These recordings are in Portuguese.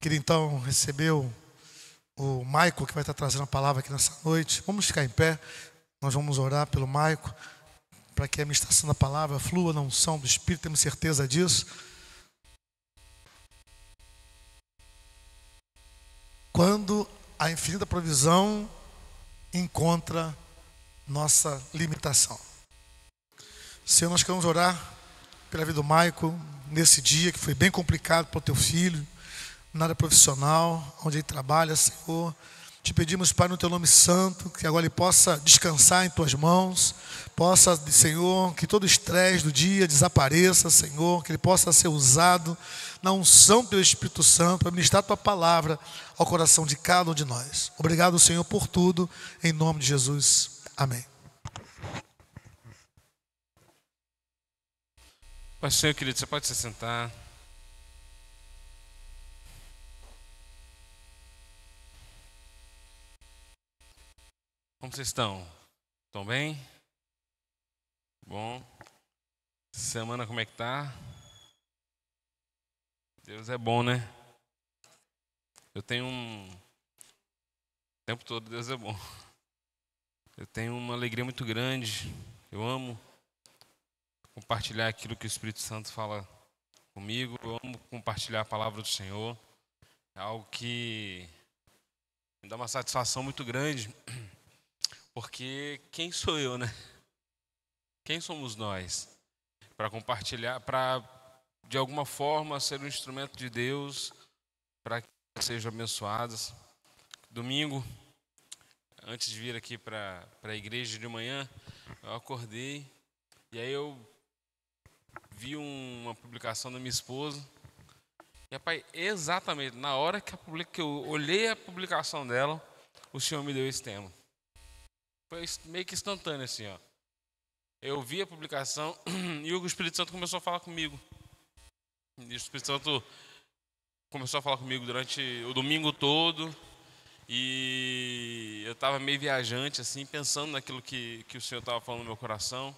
Queria então receber o Maico, que vai estar trazendo a palavra aqui nessa noite. Vamos ficar em pé, nós vamos orar pelo Maico, para que a ministração da palavra flua na unção do Espírito, temos certeza disso. Quando a infinita provisão encontra nossa limitação. Senhor, nós queremos orar pela vida do Maico, nesse dia que foi bem complicado para o teu filho, na área profissional, onde ele trabalha, Senhor. Te pedimos, Pai, no teu nome santo, que agora ele possa descansar em tuas mãos, possa, Senhor, que todo o estresse do dia desapareça, Senhor, que ele possa ser usado na unção do teu Espírito Santo para ministrar a tua palavra ao coração de cada um de nós. Obrigado, Senhor, por tudo, em nome de Jesus. Amém. Pai, Senhor querido, você pode se sentar. Como vocês estão? Estão bem? Bom. Semana como é que tá? Deus é bom, né? Eu tenho o tempo todo Deus é bom. Eu tenho uma alegria muito grande. Eu amo compartilhar aquilo que o Espírito Santo fala comigo. Eu amo compartilhar a palavra do Senhor. É algo que me dá uma satisfação muito grande. Porque quem sou eu, né? Quem somos nós? Para compartilhar, para de alguma forma ser um instrumento de Deus, para que sejam abençoadas. Domingo, antes de vir aqui para a igreja de manhã, eu acordei e aí eu vi uma publicação da minha esposa. E, rapaz, exatamente na hora que eu olhei a publicação dela, o Senhor me deu esse tema. Foi meio que instantâneo assim, ó. Eu vi a publicação e o Espírito Santo começou a falar comigo. E o Espírito Santo começou a falar comigo durante o domingo todo. E eu estava meio viajante, assim, pensando naquilo que o Senhor estava falando no meu coração.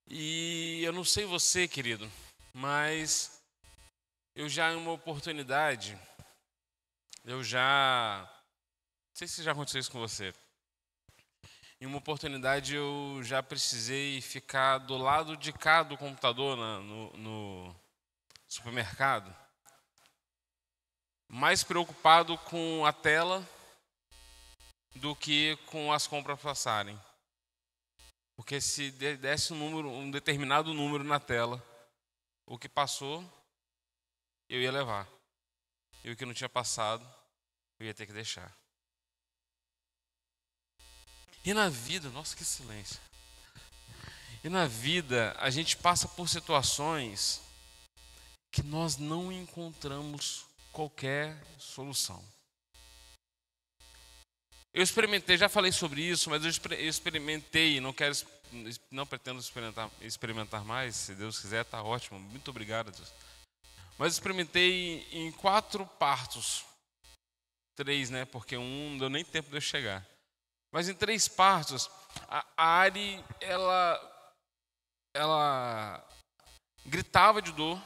E eu não sei você, querido, mas eu já em uma oportunidade, não sei se já aconteceu isso com você. Em uma oportunidade eu já precisei ficar do lado de cá do computador no supermercado, mais preocupado com a tela do que com as compras passarem. Porque se desse um determinado número na tela, o que passou, eu ia levar. E o que não tinha passado, eu ia ter que deixar. E na vida, nossa, que silêncio. E na vida, a gente passa por situações que nós não encontramos qualquer solução. Eu experimentei, já falei sobre isso, mas eu experimentei, não pretendo experimentar mais, se Deus quiser, tá ótimo, muito obrigado, Deus. Mas experimentei em 4 partos, 3, né, porque não deu nem tempo de eu chegar. Mas em 3 partos, a Ari, ela gritava de dor.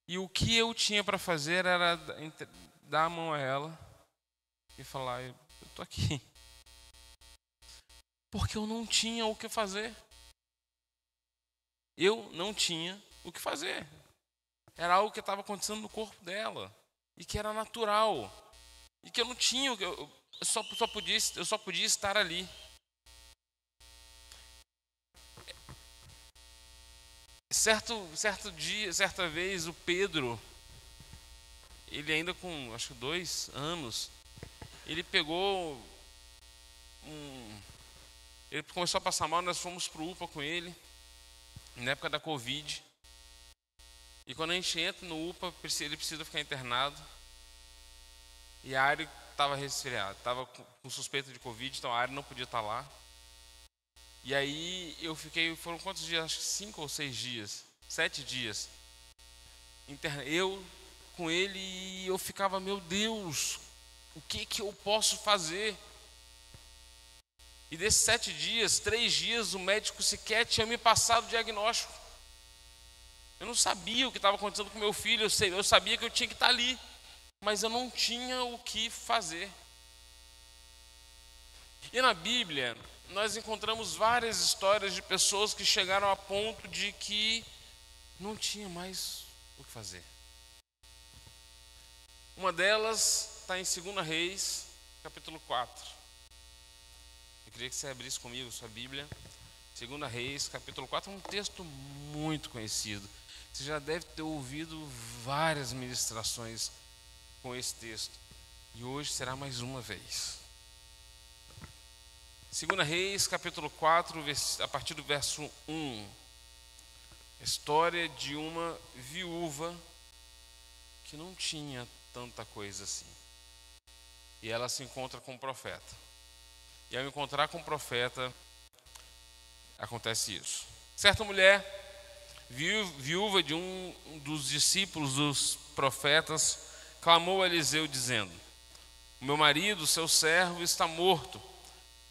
E o que eu tinha para fazer era dar a mão a ela e falar, eu tô aqui. Porque eu não tinha o que fazer. Eu não tinha o que fazer. Era algo que estava acontecendo no corpo dela. E que era natural. E que eu não tinha, eu só podia estar ali. Certa vez, o Pedro, ele ainda com, acho que 2 anos, ele pegou ele começou a passar mal, nós fomos pro UPA com ele, na época da Covid. E quando a gente entra no UPA, ele precisa ficar internado. E a Ari estava resfriada, estava com suspeita de Covid, então a Ari não podia estar lá. E aí eu fiquei, foram quantos dias? Acho que 5 ou 6 dias, 7 dias. Eu com ele e eu ficava, meu Deus, o que eu posso fazer? E desses 7 dias, 3 dias, o médico sequer tinha me passado o diagnóstico. Eu não sabia o que estava acontecendo com meu filho, eu sabia que eu tinha que estar ali, mas eu não tinha o que fazer. E na Bíblia, nós encontramos várias histórias de pessoas que chegaram a ponto de que não tinha mais o que fazer. Uma delas está em 2 Reis, capítulo 4. Eu queria que você abrisse comigo sua Bíblia. 2 Reis, capítulo 4, é um texto muito conhecido. Você já deve ter ouvido várias ministrações com esse texto. E hoje será mais uma vez. 2 Reis, capítulo 4, a partir do verso 1. A história de uma viúva que não tinha tanta coisa assim. E ela se encontra com o profeta. E ao encontrar com o profeta, acontece isso. Certa mulher, viúva de um dos discípulos dos profetas, clamou a Eliseu dizendo: o meu marido, seu servo, está morto.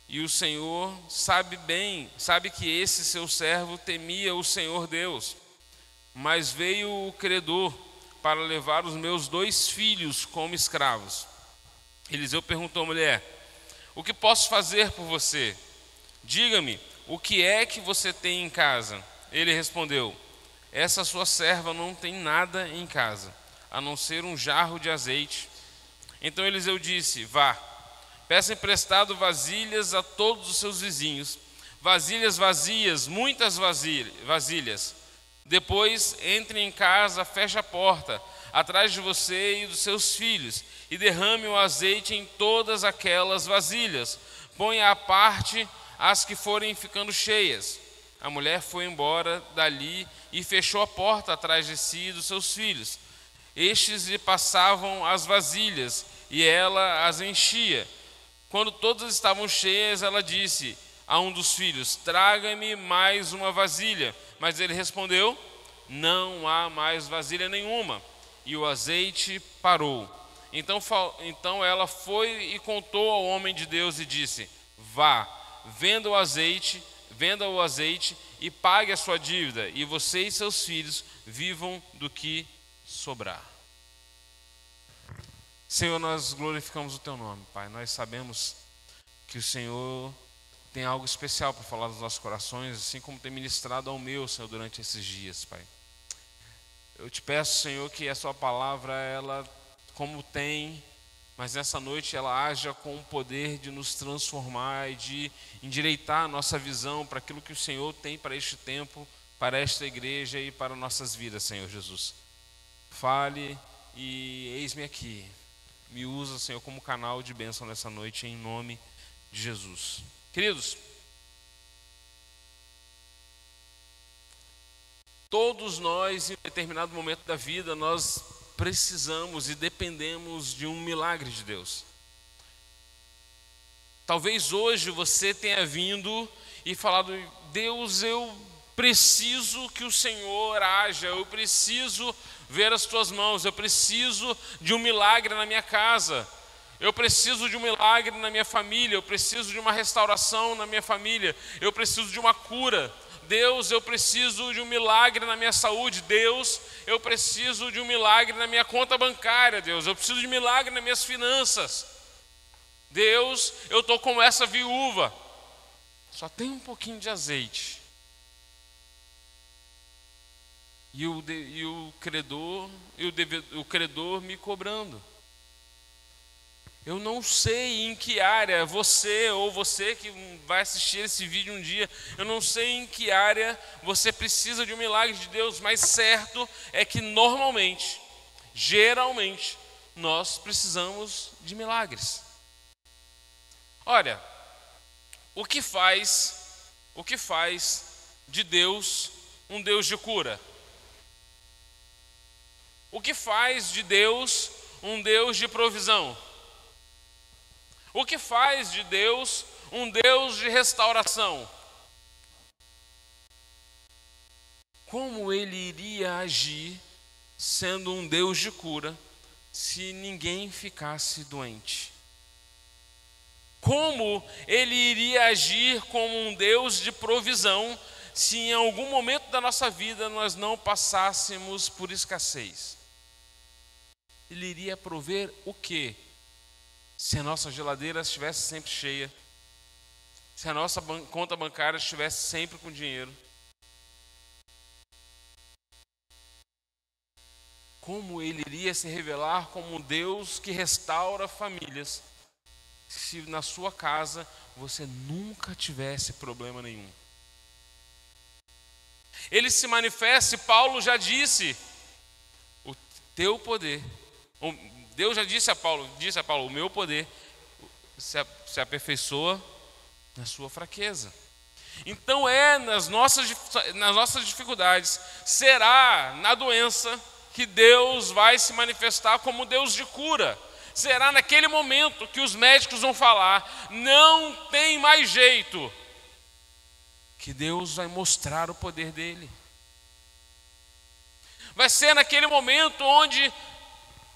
E o Senhor sabe que esse seu servo temia o Senhor Deus. Mas veio o credor para levar os meus 2 filhos como escravos. Eliseu perguntou à mulher: o que posso fazer por você? Diga-me, o que é que você tem em casa? Ele respondeu: essa sua serva não tem nada em casa, a não ser um jarro de azeite. Então Eliseu disse: vá, peça emprestado vasilhas a todos os seus vizinhos, vasilhas vazias, muitas vasilhas. Depois entre em casa, feche a porta atrás de você e dos seus filhos, e derrame o azeite em todas aquelas vasilhas. Ponha à parte as que forem ficando cheias. A mulher foi embora dali e fechou a porta atrás de si e dos seus filhos. Estes lhe passavam as vasilhas e ela as enchia. Quando todas estavam cheias, ela disse a um dos filhos: traga-me mais uma vasilha. Mas ele respondeu: não há mais vasilha nenhuma. E o azeite parou. Então ela foi e contou ao homem de Deus e disse: vá, venda o azeite e pague a sua dívida, e você e seus filhos vivam do que sobrar. Senhor, nós glorificamos o Teu nome, Pai. Nós sabemos que o Senhor tem algo especial para falar dos nossos corações, assim como tem ministrado ao meu, Senhor, durante esses dias, Pai. Eu te peço, Senhor, que a Sua palavra, ela, como tem, mas nessa noite ela haja com o poder de nos transformar e de endireitar a nossa visão para aquilo que o Senhor tem para este tempo, para esta igreja e para nossas vidas, Senhor Jesus. Fale e eis-me aqui. Me usa, Senhor, como canal de bênção nessa noite, em nome de Jesus. Queridos, todos nós, em determinado momento da vida, nós precisamos e dependemos de um milagre de Deus. Talvez hoje você tenha vindo e falado: Deus, eu preciso que o Senhor haja, eu preciso ver as Tuas mãos, eu preciso de um milagre na minha casa, eu preciso de um milagre na minha família, eu preciso de uma restauração na minha família, eu preciso de uma cura. Deus, eu preciso de um milagre na minha saúde. Deus, eu preciso de um milagre na minha conta bancária. Deus, eu preciso de um milagre nas minhas finanças. Deus, eu estou como essa viúva, só tem um pouquinho de azeite. E o credor me cobrando. Eu não sei em que área você que vai assistir esse vídeo um dia, eu não sei em que área você precisa de um milagre de Deus, mas certo é que normalmente, geralmente, nós precisamos de milagres. Olha, o que faz de Deus um Deus de cura? O que faz de Deus um Deus de provisão? O que faz de Deus um Deus de restauração? Como Ele iria agir sendo um Deus de cura se ninguém ficasse doente? Como Ele iria agir como um Deus de provisão se em algum momento da nossa vida nós não passássemos por escassez? Ele iria prover o quê? Se a nossa geladeira estivesse sempre cheia, se a nossa conta bancária estivesse sempre com dinheiro, como ele iria se revelar como um Deus que restaura famílias, se na sua casa você nunca tivesse problema nenhum? Ele se manifesta, Paulo já disse, o teu poder, Deus já disse a Paulo, o meu poder se aperfeiçoa na sua fraqueza. Então nas nossas dificuldades, será na doença que Deus vai se manifestar como Deus de cura. Será naquele momento que os médicos vão falar, não tem mais jeito, que Deus vai mostrar o poder dele. Vai ser naquele momento onde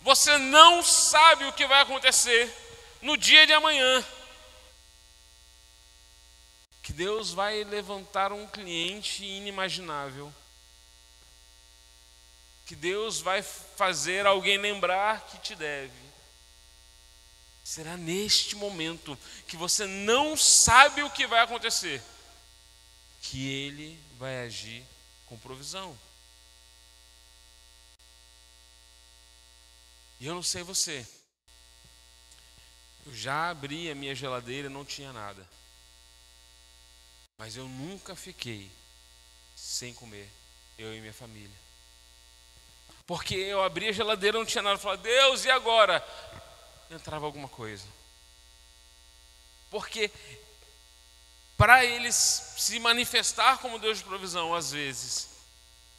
você não sabe o que vai acontecer no dia de amanhã, que Deus vai levantar um cliente inimaginável, que Deus vai fazer alguém lembrar que te deve. Será neste momento que você não sabe o que vai acontecer, que Ele vai agir com provisão. E eu não sei você, eu já abri a minha geladeira e não tinha nada, mas eu nunca fiquei sem comer, eu e minha família. Porque eu abri a geladeira e não tinha nada, eu falava, Deus, e agora? Entrava alguma coisa. Porque para Ele se manifestar como Deus de provisão, às vezes,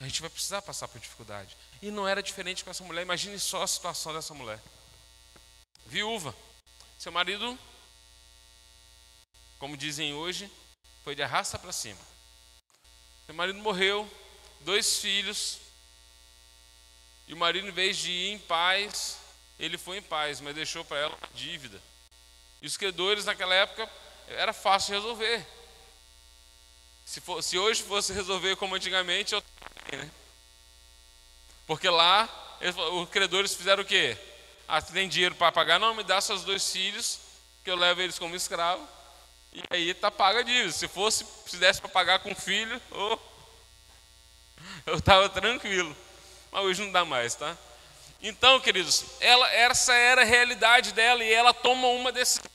a gente vai precisar passar por dificuldade. E não era diferente com essa mulher. Imagine só a situação dessa mulher. Viúva. Seu marido, como dizem hoje, foi de arrasta para cima. Seu marido morreu, 2 filhos. E o marido, em vez de ir em paz, ele foi em paz, mas deixou para ela uma dívida. E os credores naquela época era fácil resolver. Se hoje fosse resolver como antigamente, eu né? Porque lá os credores fizeram o quê? Ah, você tem dinheiro para pagar? Não, me dá seus 2 filhos, que eu levo eles como escravo, e aí tá paga a dívida. Se desse para pagar com filho, eu estava tranquilo. Mas hoje não dá mais, tá? Então, queridos, essa era a realidade dela e ela toma uma decisão.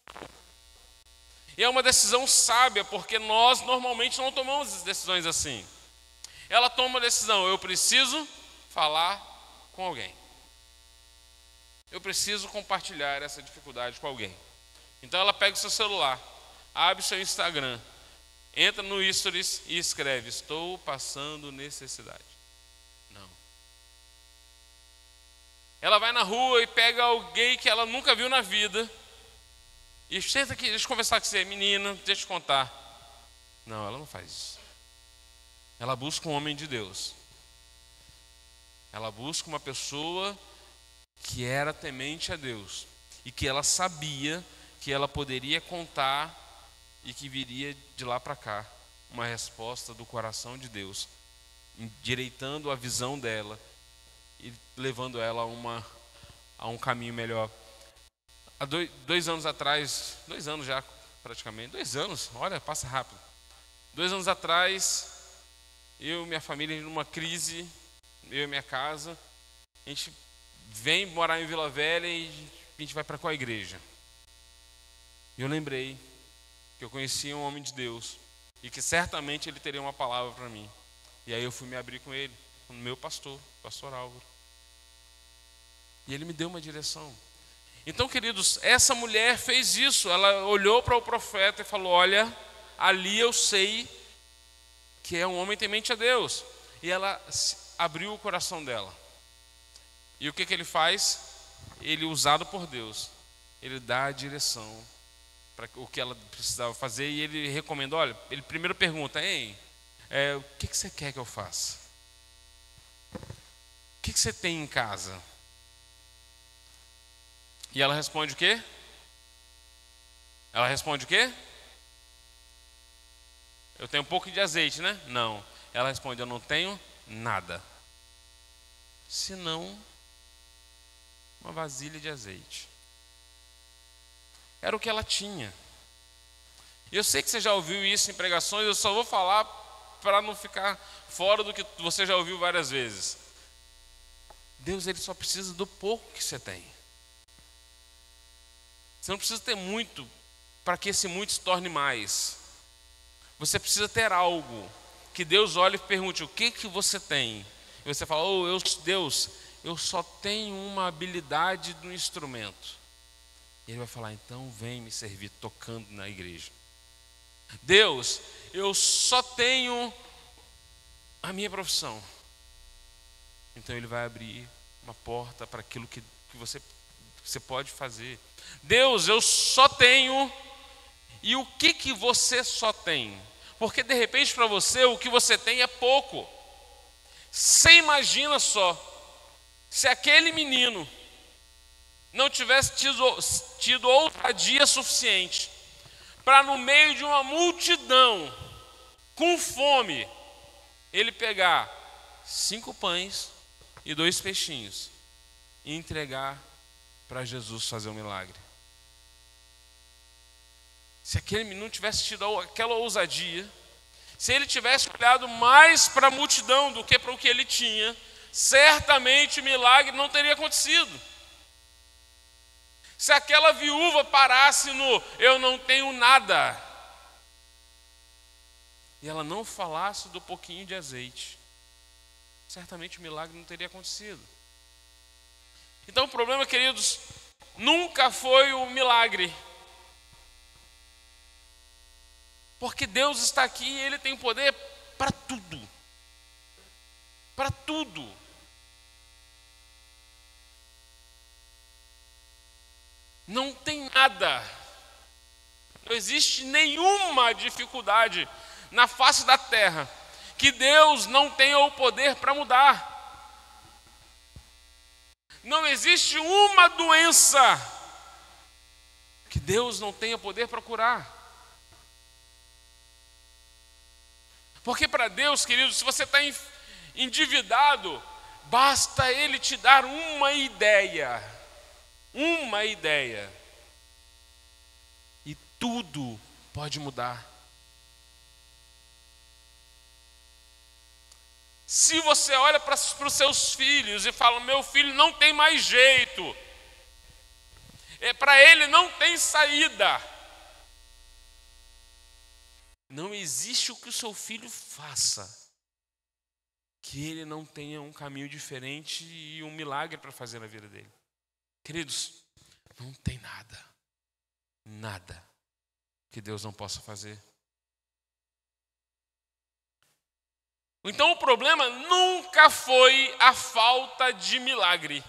E é uma decisão sábia, porque nós normalmente não tomamos decisões assim. Ela toma uma decisão, eu preciso falar com alguém. Eu preciso compartilhar essa dificuldade com alguém. Então ela pega o seu celular, abre o seu Instagram, entra no Stories e escreve, estou passando necessidade. Não. Ela vai na rua e pega alguém que ela nunca viu na vida e senta aqui, deixa eu conversar com você, menina, deixa eu te contar. Não, ela não faz isso. Ela busca um homem de Deus. Ela busca uma pessoa que era temente a Deus e que ela sabia que ela poderia contar e que viria de lá para cá uma resposta do coração de Deus, endireitando a visão dela e levando ela a um caminho melhor. Há 2 anos atrás, 2 anos já praticamente, 2 anos, olha, passa rápido. 2 anos atrás, eu e minha família numa crise, eu e minha casa, a gente vem morar em Vila Velha e a gente vai para qual igreja? E eu lembrei que eu conhecia um homem de Deus e que certamente ele teria uma palavra para mim. E aí eu fui me abrir com ele, com o meu pastor Álvaro. E ele me deu uma direção. Então, queridos, essa mulher fez isso. Ela olhou para o profeta e falou, olha, ali eu sei que é um homem temente a Deus. E ela abriu o coração dela. E o que ele faz? Ele, usado por Deus, ele dá a direção para o que ela precisava fazer. E ele recomenda, olha, ele primeiro pergunta, o que você quer que eu faça? O que você tem em casa? E ela responde o quê? Eu tenho um pouco de azeite, né? Não. Ela responde: eu não tenho nada, senão uma vasilha de azeite. Era o que ela tinha. Eu sei que você já ouviu isso em pregações, eu só vou falar para não ficar fora do que você já ouviu várias vezes. Deus, ele só precisa do pouco que você tem. Você não precisa ter muito para que esse muito se torne mais. Você precisa ter algo que Deus olhe e pergunte: o que que você tem? E você fala: Deus, eu só tenho uma habilidade do instrumento. E ele vai falar: então vem me servir tocando na igreja. Deus, eu só tenho a minha profissão. Então ele vai abrir uma porta para aquilo que você pode fazer. Deus, eu só tenho. E o que você só tem? Porque de repente para você o que você tem é pouco. Você imagina só, se aquele menino não tivesse tido ousadia suficiente para, no meio de uma multidão com fome, ele pegar 5 pães e 2 peixinhos e entregar para Jesus fazer um milagre. Se aquele menino tivesse tido aquela ousadia, se ele tivesse olhado mais para a multidão do que para o que ele tinha, certamente o milagre não teria acontecido. Se aquela viúva parasse no eu não tenho nada, e ela não falasse do pouquinho de azeite, certamente o milagre não teria acontecido. Então o problema, queridos, nunca foi o milagre. Porque Deus está aqui e Ele tem poder para tudo. Para tudo. Não tem nada. Não existe nenhuma dificuldade na face da terra que Deus não tenha o poder para mudar. Não existe uma doença que Deus não tenha poder para curar. Porque para Deus, querido, se você está endividado, basta Ele te dar uma ideia, e tudo pode mudar. Se você olha para os seus filhos e fala: meu filho não tem mais jeito, para ele não tem saída, não existe o que o seu filho faça que ele não tenha um caminho diferente e um milagre para fazer na vida dele. Queridos, não tem nada que Deus não possa fazer. Então o problema nunca foi a falta de milagre.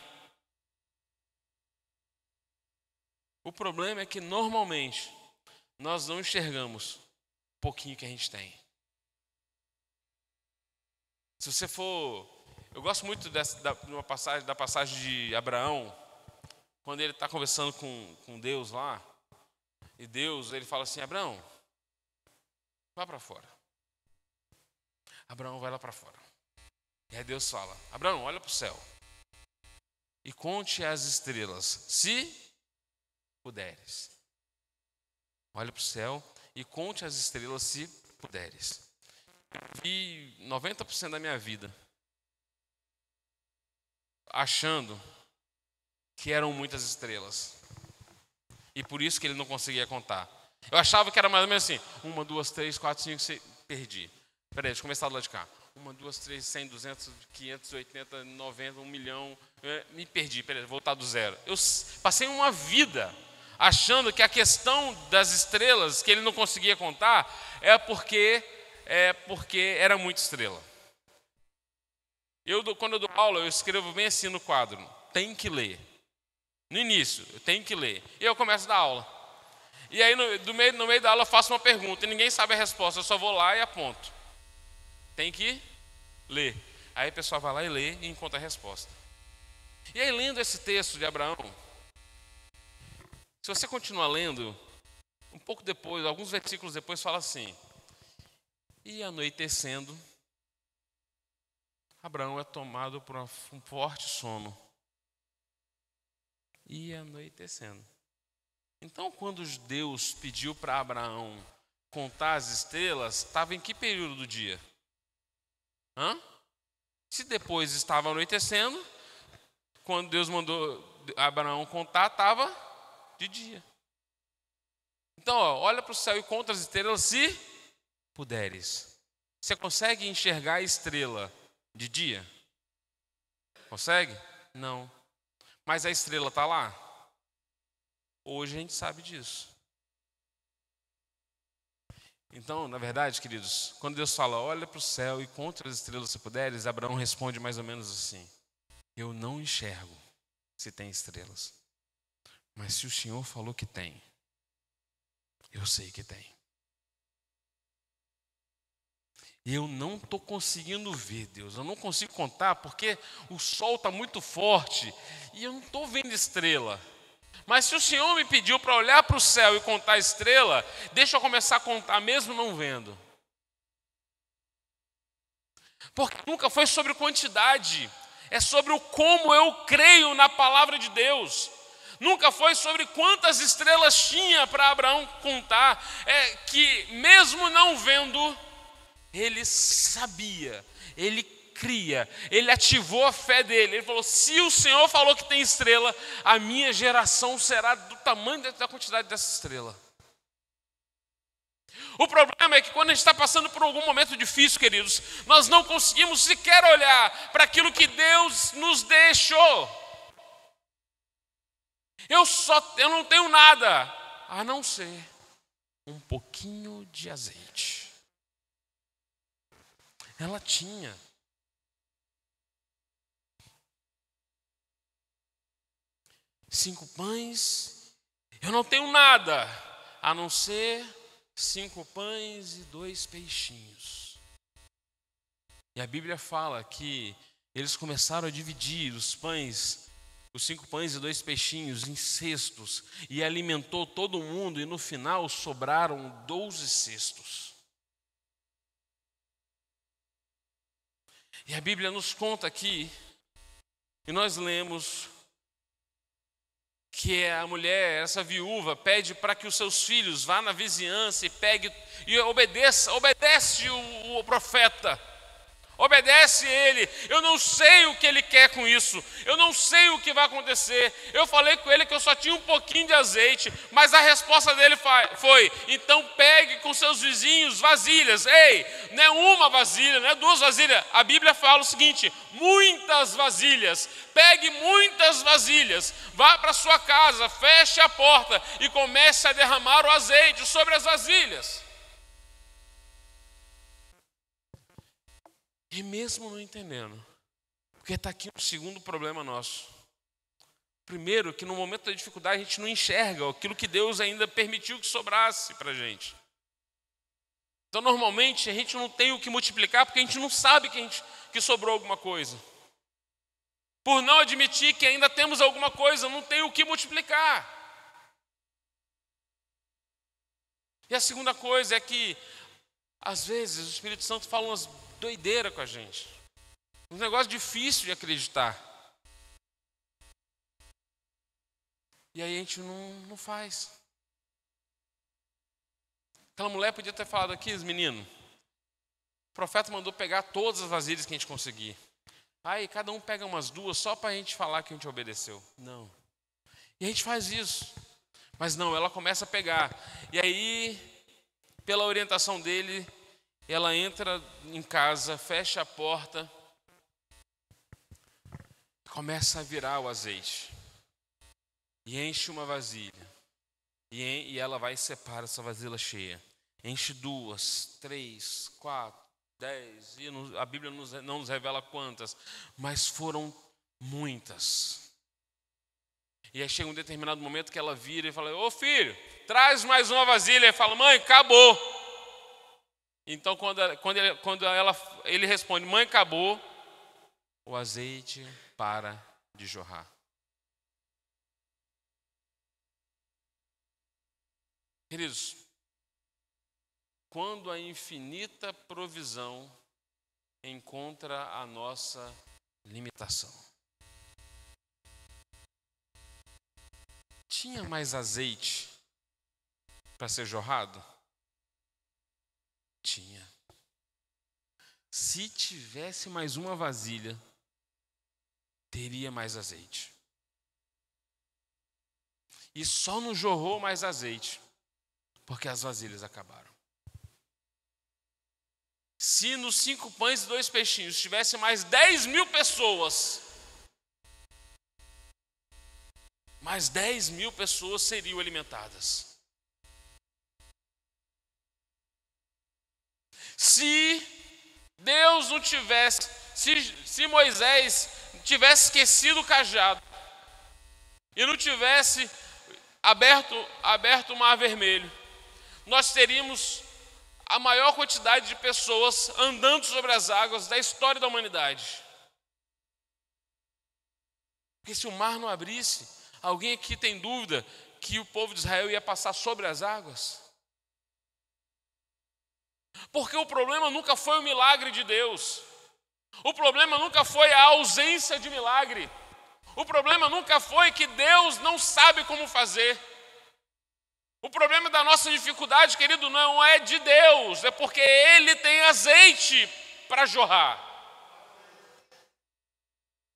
O problema é que normalmente nós não enxergamos o pouquinho que a gente tem. Se você for, eu gosto muito da passagem de Abraão, quando ele está conversando com Deus lá, e Deus, ele fala assim: Abraão, vá para fora. Abraão vai lá para fora. E aí Deus fala: Abraão, olha para o céu e conte as estrelas, se puderes. Olha para o céu e conte as estrelas, se puderes. Vi 90% da minha vida achando que eram muitas estrelas, e por isso que ele não conseguia contar. Eu achava que era mais ou menos assim: 1, 2, 3, 4, 5, 6, perdi. Peraí, deixa eu começar do lado de cá. 1, 2, 3, 100, 200, 500, 80, 90, 1 milhão. Me perdi, peraí, vou voltar do zero. Eu passei uma vida achando que a questão das estrelas que ele não conseguia contar é porque era muita estrela. Quando eu dou aula, eu escrevo bem assim no quadro: tem que ler. No início, eu tenho que ler. E eu começo a dar aula. E aí, no meio da aula, eu faço uma pergunta e ninguém sabe a resposta. Eu só vou lá e aponto: tem que ler. Aí o pessoal vai lá e lê e encontra a resposta. E aí, lendo esse texto de Abraão, se você continuar lendo, um pouco depois, alguns versículos depois, fala assim: E anoitecendo, Abraão é tomado por um forte sono. E anoitecendo. Então, quando Deus pediu para Abraão contar as estrelas, estava em que período do dia? Se depois estava anoitecendo, quando Deus mandou Abraão contar, estava de dia. Então, olha para o céu e conta as estrelas se puderes. Você consegue enxergar a estrela de dia? Consegue? Não. Mas a estrela está lá? Hoje a gente sabe disso. Então, na verdade, queridos, quando Deus fala, olha para o céu e conta as estrelas se puderes, Abraão responde mais ou menos assim: eu não enxergo se tem estrelas, mas se o Senhor falou que tem, eu sei que tem. Eu não estou conseguindo ver, Deus, eu não consigo contar porque o sol está muito forte e eu não estou vendo estrela. Mas se o Senhor me pediu para olhar para o céu e contar a estrela, deixa eu começar a contar mesmo não vendo. Porque nunca foi sobre quantidade, é sobre o como eu creio na palavra de Deus. Nunca foi sobre quantas estrelas tinha para Abraão contar, é que mesmo não vendo, ele sabia, ele cria, ele ativou a fé dele. Ele falou: se o Senhor falou que tem estrela, a minha geração será do tamanho da quantidade dessa estrela. O problema é que quando a gente está passando por algum momento difícil, queridos, nós não conseguimos sequer olhar para aquilo que Deus nos deixou. Eu não tenho nada, a não ser um pouquinho de azeite. Ela tinha. Cinco pães, eu não tenho nada, a não ser 5 pães e 2 peixinhos. E a Bíblia fala que eles começaram a dividir os pães, os 5 pães e 2 peixinhos em cestos, e alimentou todo mundo, e no final sobraram 12 cestos. E a Bíblia nos conta aqui, e nós lemos, que a mulher, essa viúva, pede para que os seus filhos vá na vizinhança e pegue e obedece o profeta. Obedece ele. Eu não sei o que ele quer com isso. Eu não sei o que vai acontecer. Eu falei com ele que eu só tinha um pouquinho de azeite, mas a resposta dele foi: então pegue com seus vizinhos vasilhas. Ei, não é uma vasilha, não é 2 vasilhas. A Bíblia fala o seguinte: muitas vasilhas. Pegue muitas vasilhas, vá para sua casa, feche a porta e comece a derramar o azeite sobre as vasilhas. E mesmo não entendendo, porque está aqui um segundo problema nosso. Primeiro, que no momento da dificuldade a gente não enxerga aquilo que Deus ainda permitiu que sobrasse para a gente. Então, normalmente, a gente não tem o que multiplicar porque a gente não sabe que sobrou alguma coisa. Por não admitir que ainda temos alguma coisa, não tem o que multiplicar. E a segunda coisa é que, às vezes, o Espírito Santo fala umas doideiras com a gente. Um negócio difícil de acreditar. E aí a gente não faz. Aquela mulher podia ter falado aqui, menino, o profeta mandou pegar todas as vasilhas que a gente conseguir. Aí cada um pega umas 2 só para a gente falar que a gente obedeceu. Não. E a gente faz isso. Mas não, ela começa a pegar. E aí, pela orientação dele, ela entra em casa, fecha a porta, começa a virar o azeite. E enche uma vasilha. E ela vai e separa essa vasilha cheia. Enche 2, 3, 4, 10. E a Bíblia não nos revela quantas, mas foram muitas. E aí chega um determinado momento que ela vira e fala: ô filho, traz mais uma vasilha. Ele fala: mãe, acabou. Então quando ele responde: mãe, acabou, o azeite para de jorrar. Queridos, quando a infinita provisão encontra a nossa limitação. Tinha mais azeite para ser jorrado? Tinha. Se tivesse mais uma vasilha, teria mais azeite. E só não jorrou mais azeite, porque as vasilhas acabaram. Se nos 5 pães e 2 peixinhos tivesse mais 10.000 pessoas, mais 10.000 pessoas seriam alimentadas. Se Deus não tivesse, se Moisés tivesse esquecido o cajado e não tivesse aberto o mar vermelho, nós teríamos a maior quantidade de pessoas andando sobre as águas da história da humanidade. Porque se o mar não abrisse, alguém aqui tem dúvida que o povo de Israel ia passar sobre as águas? Porque o problema nunca foi o milagre de Deus. O problema nunca foi a ausência de milagre. O problema nunca foi que Deus não sabe como fazer. O problema da nossa dificuldade, querido, não é de Deus, é porque Ele tem azeite para jorrar.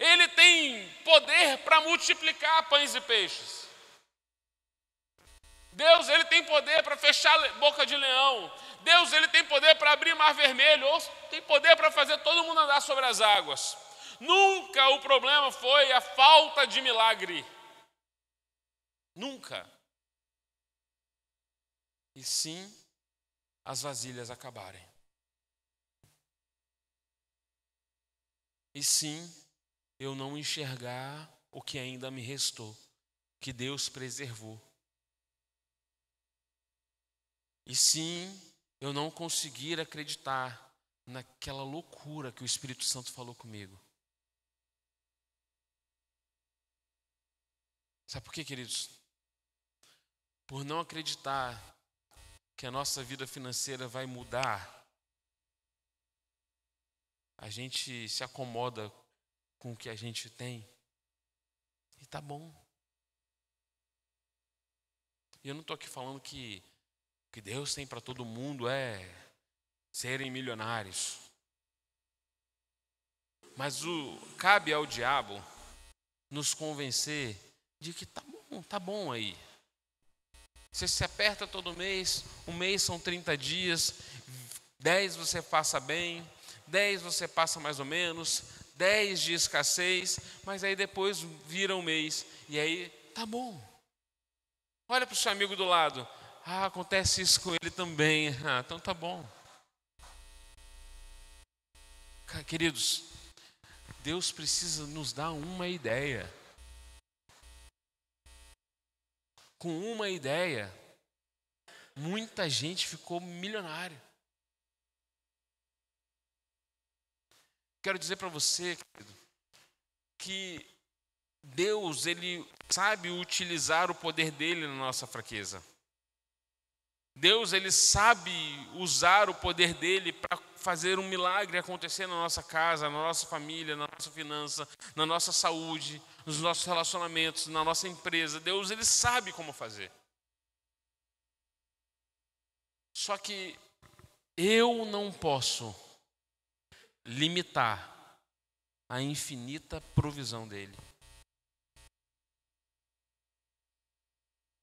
Ele tem poder para multiplicar pães e peixes. Deus, Ele tem poder para fechar a boca de leão. Deus, Ele tem poder para abrir mar vermelho, ou tem poder para fazer todo mundo andar sobre as águas. Nunca o problema foi a falta de milagre. Nunca. E sim, as vasilhas acabarem. E sim, eu não enxergar o que ainda me restou, que Deus preservou. E sim, eu não conseguir acreditar naquela loucura que o Espírito Santo falou comigo. Sabe por quê, queridos? Por não acreditar que a nossa vida financeira vai mudar, a gente se acomoda com o que a gente tem e tá bom. E eu não estou aqui falando que o que Deus tem para todo mundo é serem milionários. Mas cabe ao diabo nos convencer de que tá bom aí. Você se aperta todo mês, um mês são 30 dias, 10 você passa bem, 10 você passa mais ou menos, 10 de escassez, mas aí depois vira um mês, e aí tá bom. Olha para o seu amigo do lado, acontece isso com ele também, então tá bom. Queridos, Deus precisa nos dar uma ideia. Com uma ideia, muita gente ficou milionária. Quero dizer para você, querido, que Deus, Ele sabe utilizar o poder dEle na nossa fraqueza. Deus, Ele sabe usar o poder dEle para fazer um milagre acontecer na nossa casa, na nossa família, na nossa finança, na nossa saúde, nos nossos relacionamentos, na nossa empresa. Deus, Ele sabe como fazer. Só que eu não posso limitar a infinita provisão dEle.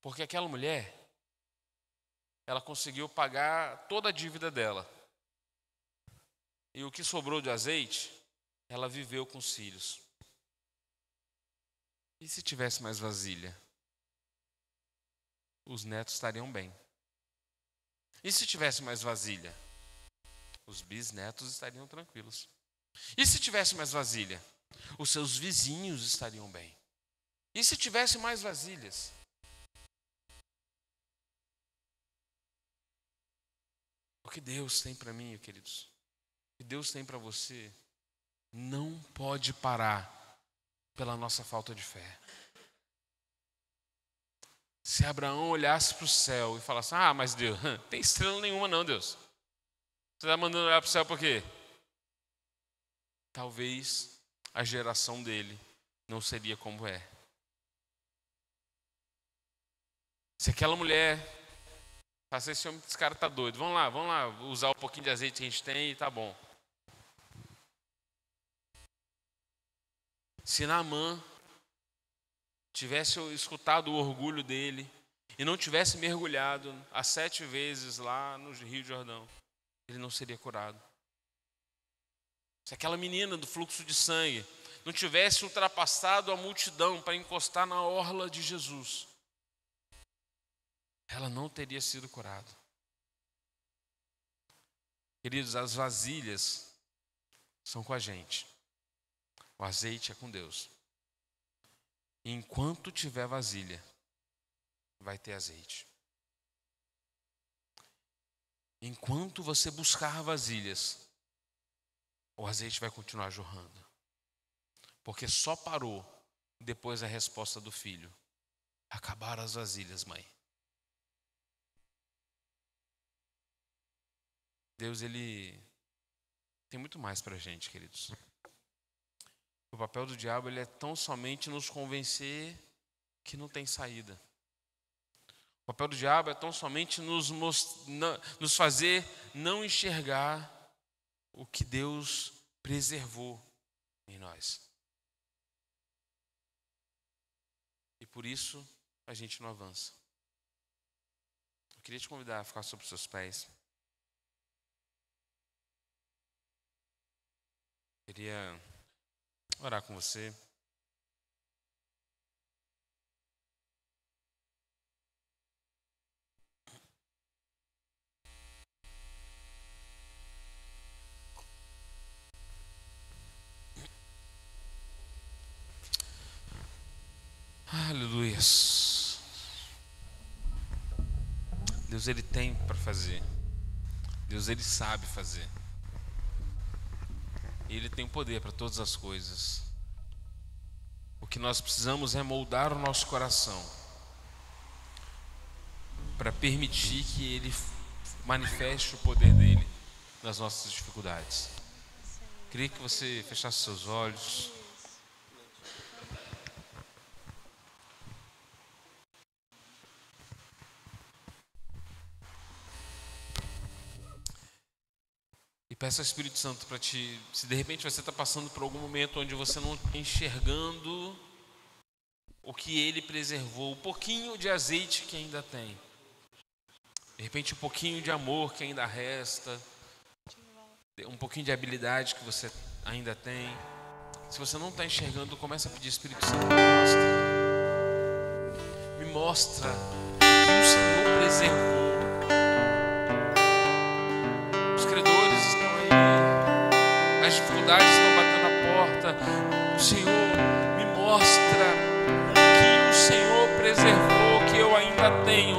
Porque aquela mulher, ela conseguiu pagar toda a dívida dela. E o que sobrou de azeite, ela viveu com os filhos. E se tivesse mais vasilha? Os netos estariam bem. E se tivesse mais vasilha? Os bisnetos estariam tranquilos. E se tivesse mais vasilha? Os seus vizinhos estariam bem. E se tivesse mais vasilhas? O que Deus tem para mim, queridos, o que Deus tem para você, não pode parar pela nossa falta de fé. Se Abraão olhasse para o céu e falasse, mas Deus, não tem estrela nenhuma não, Deus. Você está mandando olhar para o céu por quê? Talvez a geração dele não seria como é. Se aquela mulher falasse, esse cara está doido, vamos lá, usar um pouquinho de azeite que a gente tem e tá bom. Se Naamã tivesse escutado o orgulho dele e não tivesse mergulhado as 7 vezes lá no Rio Jordão, ele não seria curado. Se aquela menina do fluxo de sangue não tivesse ultrapassado a multidão para encostar na orla de Jesus, ela não teria sido curada. Queridos, as vasilhas são com a gente. O azeite é com Deus. E enquanto tiver vasilha, vai ter azeite. Enquanto você buscar vasilhas, o azeite vai continuar jorrando. Porque só parou depois da resposta do filho. Acabaram as vasilhas, mãe. Deus, ele tem muito mais para a gente, queridos. O papel do diabo, ele é tão somente nos convencer que não tem saída. O papel do diabo é tão somente nos fazer não enxergar o que Deus preservou em nós. E por isso a gente não avança. Eu queria te convidar a ficar sobre os seus pés. Eu queria orar com você. Aleluias. Deus, ele tem para fazer. Deus, ele sabe fazer. Ele tem poder para todas as coisas. O que nós precisamos é moldar o nosso coração para permitir que Ele manifeste o poder dEle nas nossas dificuldades. Queria que você fechasse seus olhos. E peça ao Espírito Santo para te... Se de repente você está passando por algum momento onde você não está enxergando o que Ele preservou, o pouquinho de azeite que ainda tem, de repente um pouquinho de amor que ainda resta, um pouquinho de habilidade que você ainda tem. Se você não está enxergando, começa a pedir, Espírito Santo, me mostra o que o Senhor preservou. As dificuldades estão batendo a porta. O Senhor me mostra o que o Senhor preservou, que eu ainda tenho.